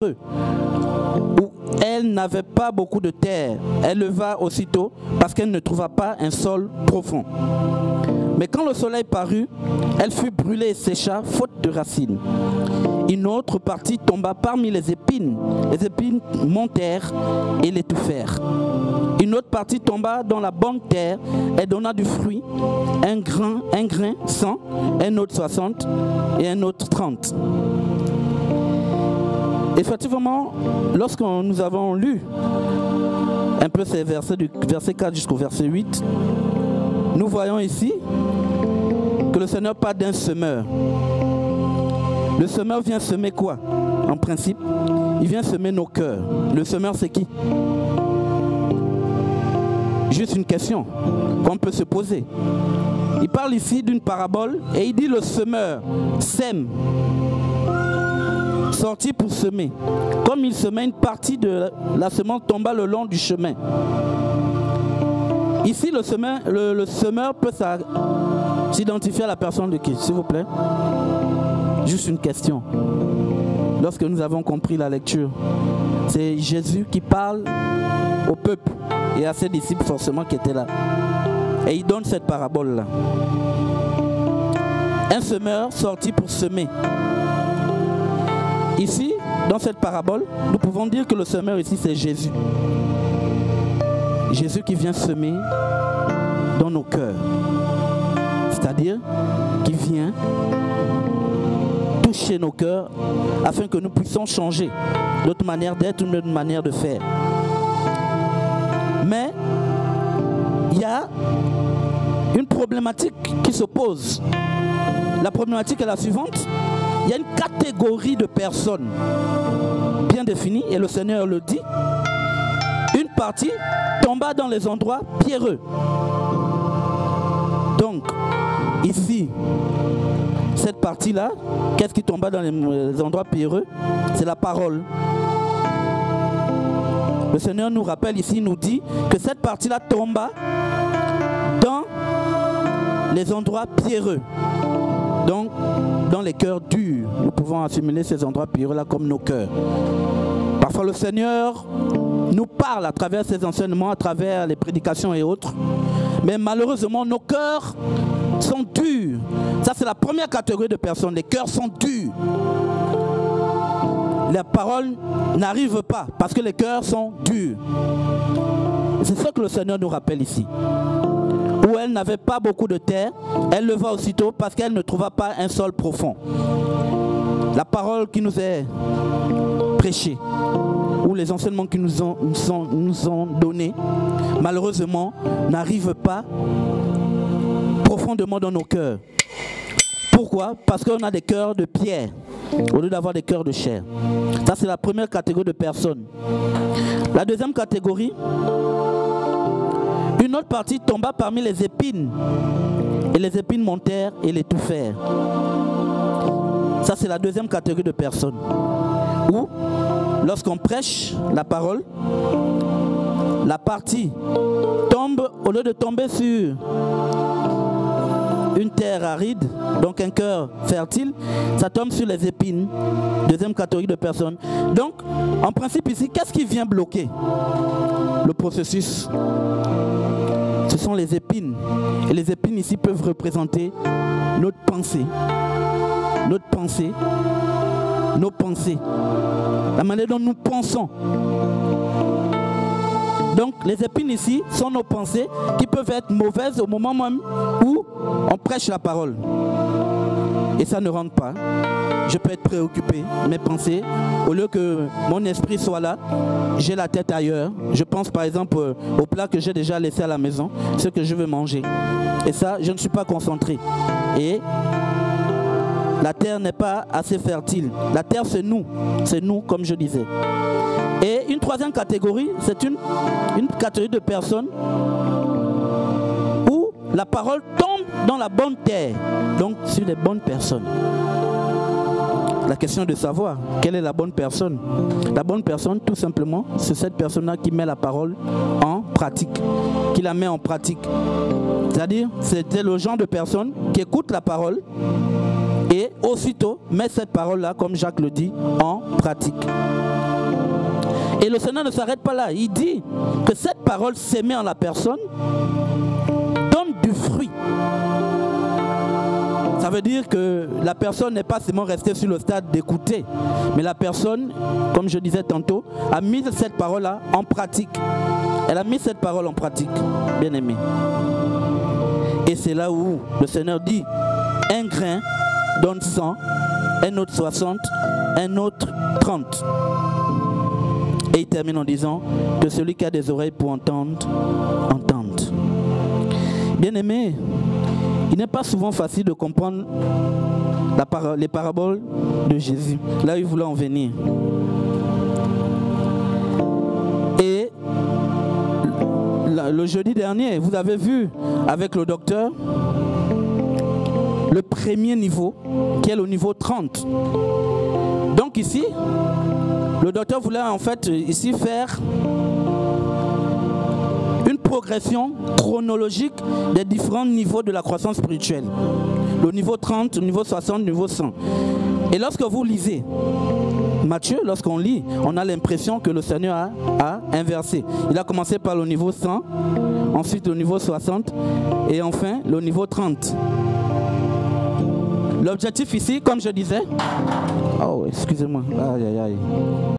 où elle n'avait pas beaucoup de terre. Elle leva aussitôt parce qu'elle ne trouva pas un sol profond. Mais quand le soleil parut, elle fut brûlée et sécha, faute de racines. Une autre partie tomba parmi les épines. Les épines montèrent et l'étouffèrent. Une autre partie tomba dans la bonne terre et donna du fruit, un grain 100, un autre 60 et un autre 30. Effectivement, lorsque nous avons lu un peu ces versets, du verset 4 jusqu'au verset 8, nous voyons ici que le Seigneur parle d'un semeur. Le semeur vient semer quoi? En principe, il vient semer nos cœurs. Le semeur, c'est qui? Juste une question qu'on peut se poser. Il parle ici d'une parabole et il dit le semeur sème, sorti pour semer. Comme il semait, une partie de la semence tomba le long du chemin. Ici, le semeur peut s'identifier à la personne de qui, s'il vous plaît? Juste une question. Lorsque nous avons compris la lecture, c'est Jésus qui parle au peuple et à ses disciples forcément qui étaient là. Et il donne cette parabole-là. Un semeur sorti pour semer. Ici, dans cette parabole, nous pouvons dire que le semeur ici, c'est Jésus. Jésus qui vient semer dans nos cœurs. C'est-à-dire qui vient toucher nos cœurs afin que nous puissions changer notre manière d'être ou notre manière de faire. Mais il y a une problématique qui se pose. La problématique est la suivante. Il y a une catégorie de personnes bien définie et le Seigneur le dit. Une partie tomba dans les endroits pierreux. Donc, ici, cette partie-là, qu'est-ce qui tomba dans les endroits pierreux? C'est la parole. Le Seigneur nous rappelle ici, nous dit que cette partie-là tomba dans les endroits pierreux. Donc, dans les cœurs durs, nous pouvons assimiler ces endroits pierreux-là comme nos cœurs. Parfois, le Seigneur nous parle à travers ses enseignements, à travers les prédications et autres. Mais malheureusement, nos cœurs sont durs. Ça, c'est la première catégorie de personnes. Les cœurs sont durs. La parole n'arrive pas parce que les cœurs sont durs. C'est ce que le Seigneur nous rappelle ici. Où elle n'avait pas beaucoup de terre, elle leva aussitôt parce qu'elle ne trouva pas un sol profond. La parole qui nous est prêchée, ou les enseignements qui nous ont donnés, malheureusement, n'arrivent pas profondément dans nos cœurs. Pourquoi? Parce qu'on a des cœurs de pierre, au lieu d'avoir des cœurs de chair. Ça, c'est la première catégorie de personnes. La deuxième catégorie, une autre partie tomba parmi les épines. Et les épines montèrent et l'étouffèrent. Ça, c'est la deuxième catégorie de personnes. Où, lorsqu'on prêche la parole, la partie tombe, au lieu de tomber sur une terre aride, donc un cœur fertile, ça tombe sur les épines. Deuxième catégorie de personnes. Donc, en principe ici, qu'est-ce qui vient bloquer le processus? Ce sont les épines. Et les épines ici peuvent représenter notre pensée. Notre pensée. Nos pensées. La manière dont nous pensons. Donc les épines ici sont nos pensées qui peuvent être mauvaises au moment même où on prêche la parole. Et ça ne rentre pas. Je peux être préoccupé, mes pensées, au lieu que mon esprit soit là, j'ai la tête ailleurs. Je pense par exemple au plat que j'ai déjà laissé à la maison, ce que je veux manger. Et ça, je ne suis pas concentré. Et la terre n'est pas assez fertile. La terre, c'est nous, comme je disais. Et une troisième catégorie, c'est une catégorie de personnes où la parole tombe dans la bonne terre, donc sur les bonnes personnes. La question est de savoir quelle est la bonne personne. La bonne personne, tout simplement, c'est cette personne-là qui met la parole en pratique, qui la met en pratique. C'est-à-dire, c'est le genre de personne qui écoute la parole et et aussitôt met cette parole-là, comme Jacques le dit, en pratique. Et le Seigneur ne s'arrête pas là. Il dit que cette parole s'émet en la personne donne du fruit. Ça veut dire que la personne n'est pas seulement restée sur le stade d'écouter, mais la personne, comme je disais tantôt, a mis cette parole-là en pratique. Elle a mis cette parole en pratique, bien aimé. Et c'est là où le Seigneur dit, un grain donne 100, un autre 60, un autre 30. Et il termine en disant que celui qui a des oreilles pour entendre, entende. Bien aimé, il n'est pas souvent facile de comprendre les paraboles de Jésus, là où il voulait en venir. Et le jeudi dernier, vous avez vu avec le docteur le premier niveau, qui est le niveau 30. Donc ici, le docteur voulait en fait ici faire une progression chronologique des différents niveaux de la croissance spirituelle. Le niveau 30, le niveau 60, le niveau 100. Et lorsque vous lisez Matthieu, lorsqu'on lit, on a l'impression que le Seigneur a inversé. Il a commencé par le niveau 100, ensuite le niveau 60 et enfin le niveau 30. L'objectif ici, comme je disais... Oh, excusez-moi. Aïe, aïe, aïe.